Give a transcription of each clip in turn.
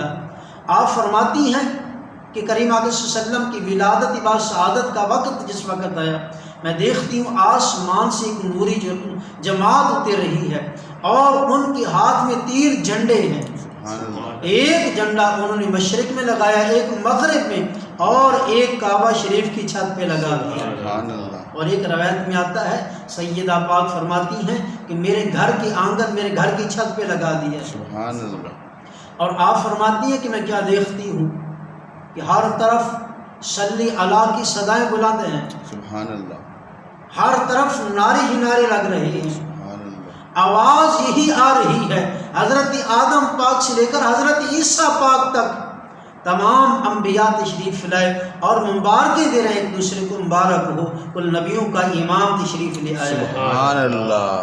تھا۔ آپ فرماتی ہیں کہ کریم آقا صلی اللہ علیہ وسلم کی ولادت با سعادت کا وقت جس وقت آیا، میں دیکھتی ہوں آسمان سے ایک نوری جماعت اتر رہی ہے اور ان کے ہاتھ میں تیر جھنڈے ہیں۔ ایک جھنڈا انہوں نے مشرق میں لگایا، ایک مغرب میں، اور ایک کعبہ شریف کی چھت پہ لگا دیا۔ اور ایک روایت میں آتا ہے سیدہ پاک فرماتی ہیں کہ میرے گھر کے آنگن، میرے گھر کی چھت پہ لگا دیا۔ اور آپ فرماتی ہیں کہ میں کیا دیکھتی ہوں کہ ہر طرف صلی اللہ کی صدائیں بلند ہیں، ہر طرف نعرے ہی نعرے لگ رہے ہیں، آواز یہی آ رہی ہے حضرت آدم پاک سے لے کر حضرت عیسیٰ پاک تک تمام انبیاء تشریف لائے اور مبارکیں دے رہے ہیں ایک دوسرے کو، مبارک ہو کل نبیوں کا امام تشریف لے آیا ہے۔ سبحان اللہ۔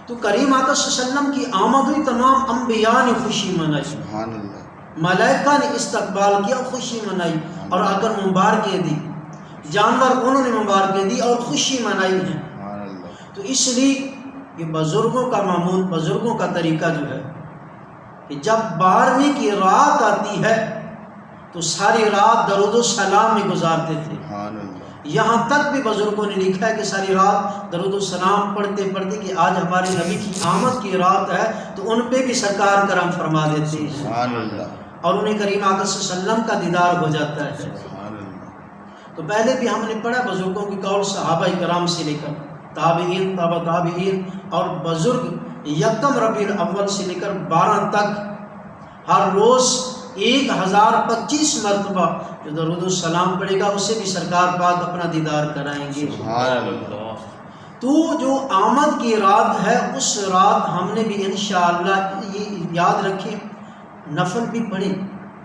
تو کریم آقا صلی اللہ علیہ وسلم کی آمد ہوئی، تمام انبیاء نے خوشی منائی، سبحان اللہ۔ ملائکہ نے استقبال کیا، خوشی منائی اور اگر مبارکیں دی، جانور انہوں نے مبارکیں دی اور خوشی منائی ہے۔ سبحان اللہ۔ تو اس لیے یہ بزرگوں کا معمول، بزرگوں کا طریقہ جو ہے کہ جب 12ویں کی رات آتی ہے تو ساری رات درود و سلام میں گزارتے تھے۔ سبحان اللہ۔ یہاں تک بھی بزرگوں نے لکھا ہے کہ ساری رات درود و سلام پڑھتے پڑھتے کہ آج ہمارے نبی کی آمد کی رات ہے تو ان پہ بھی سرکار کرم فرما دیتے ہیں، سبحان اللہ۔ اور انہیں کریم آقا صلی اللہ علیہ وسلم کا دیدار ہو جاتا ہے۔ سبحان اللہ۔ تو پہلے بھی ہم نے پڑھا بزرگوں کی قول، صحابہ کرام سے لے کر تابعین، تابع تابعین اور بزرگ یکم ربیع الاول سے لے کر 12 تک ہر روز 1025 مرتبہ جو درود السلام پڑھے گا اسے بھی سرکار پاک اپنا دیدار کرائیں گے۔ سبحان اللہ۔ تو جو آمد کی رات ہے اس رات ہم نے بھی انشاءاللہ یہ یاد رکھیں، نفل بھی پڑھیں،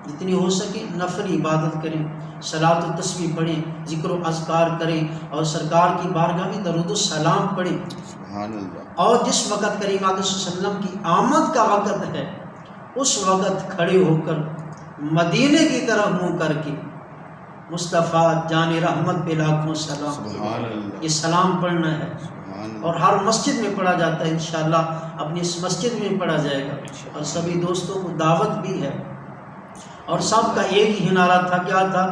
جتنی ہو سکے نفل عبادت کریں، صلاۃ و تسبیح پڑھیں، ذکر و اذکار کریں اور سرکار کی بارگاہ میں درود السلام پڑھیں۔ سبحان اللہ۔ اور جس وقت کریم آقا صلی اللہ علیہ وسلم کی آمد کا وقت ہے اس وقت کھڑے ہو کر مدینے کی طرف منہ کر کے مصطفیٰ جان رحمت پہ لاکھوں سلام، سبحان اللہ۔ یہ سلام پڑھنا ہے سبحان اللہ۔ اور ہر مسجد میں پڑھا جاتا ہے، انشاءاللہ اپنی اس مسجد میں پڑھا جائے گا اور سبھی دوستوں کو دعوت بھی ہے۔ اور سب کا ایک ہی نعرہ تھا، کیا تھا؟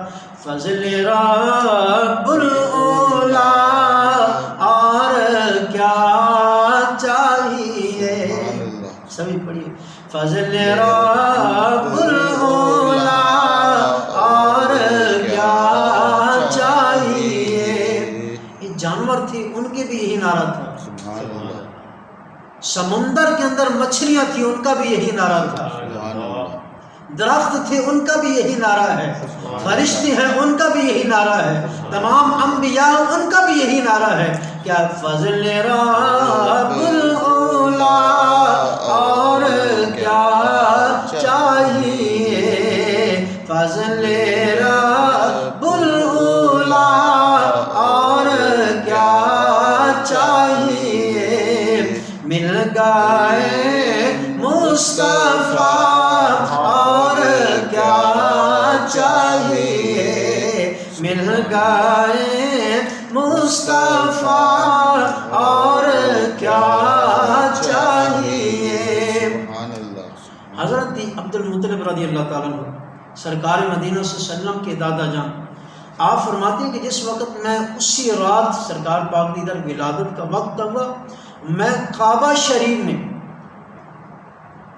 فضل رب الاولا اور کیا چاہیے، سبھی پڑھیے، فضل رب الاولا اور کیا چاہیے۔ یہ جانور تھے ان کے بھی یہی نعرہ تھا، سبحان اللہ۔ سمندر کے اندر مچھلیاں تھیں ان کا بھی یہی نعرہ تھا، سبحان اللہ۔ درخت تھے ان کا بھی یہی نعرہ ہے، فرشتے ہیں ان کا بھی یہی نعرہ ہے، تمام انبیاء ان کا بھی یہی نعرہ ہے، کیا فضل رب الاولا اور کیا چاہیے، فضل رب الاولا اور کیا چاہیے، مل گئے مصطفیٰ اور کیا چاہیے، مل گئے مصطفیٰ اور کیا چاہیے۔ سبحان اللہ۔ حضرت عبد المطلب رضی اللہ تعالیٰ عنہ سرکار مدینہ صلی اللہ علیہ وسلم کے دادا جان، آپ فرماتے ہیں کہ جس وقت میں اسی رات سرکار پاک کی در ولادت کا وقت ہوا، میں کعبہ شریف میں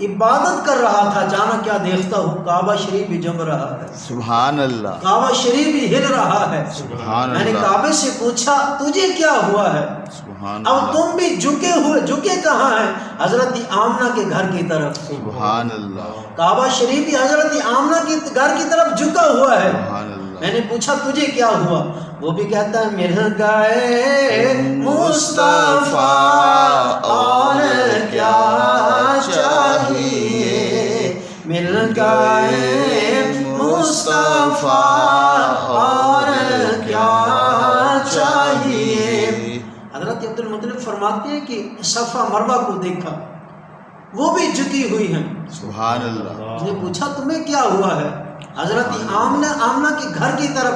عبادت کر رہا تھا، جانا کیا دیکھتا ہوں کعبہ شریف بھی جم رہا ہے، سبحان اللہ۔ کعبہ شریف بھی ہل رہا ہے۔ سبحان میں نے اللہ۔ کعبے سے پوچھا تجھے کیا ہوا ہے؟ سبحان اب اللہ۔ تم بھی جھکے کہاں ہیں؟ حضرت آمنہ کے گھر کی طرف۔ سبحان اللہ۔ کعبہ شریف بھی حضرت آمنہ کے گھر کی طرف جھکا ہوا ہے۔ سبحان اللہ۔ میں نے پوچھا تجھے کیا ہوا؟ وہ بھی کہتا ہے مل گئے مصطفیٰ اور کیا چاہیے، مل گئے مصطفیٰ اور کیا چاہیے۔ حضرت عبد المطلب فرماتے ہیں کہ صفا مروہ کو دیکھا، وہ بھی جھکی ہوئی ہیں۔ سبحان اللہ۔ اس نے پوچھا تمہیں کیا ہوا ہے؟ حضرت آمنہ کے گھر کی طرف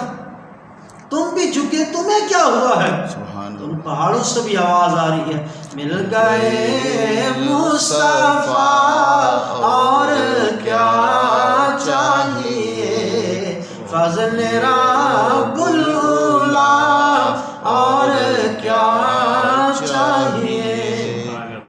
تم بھی جھکے، تمہیں کیا ہوا ہے؟ سبحان اللہ۔ ان پہاڑوں سے بھی آواز آ رہی ہے، مل گئے مصطفیٰ اور کیا فضل رب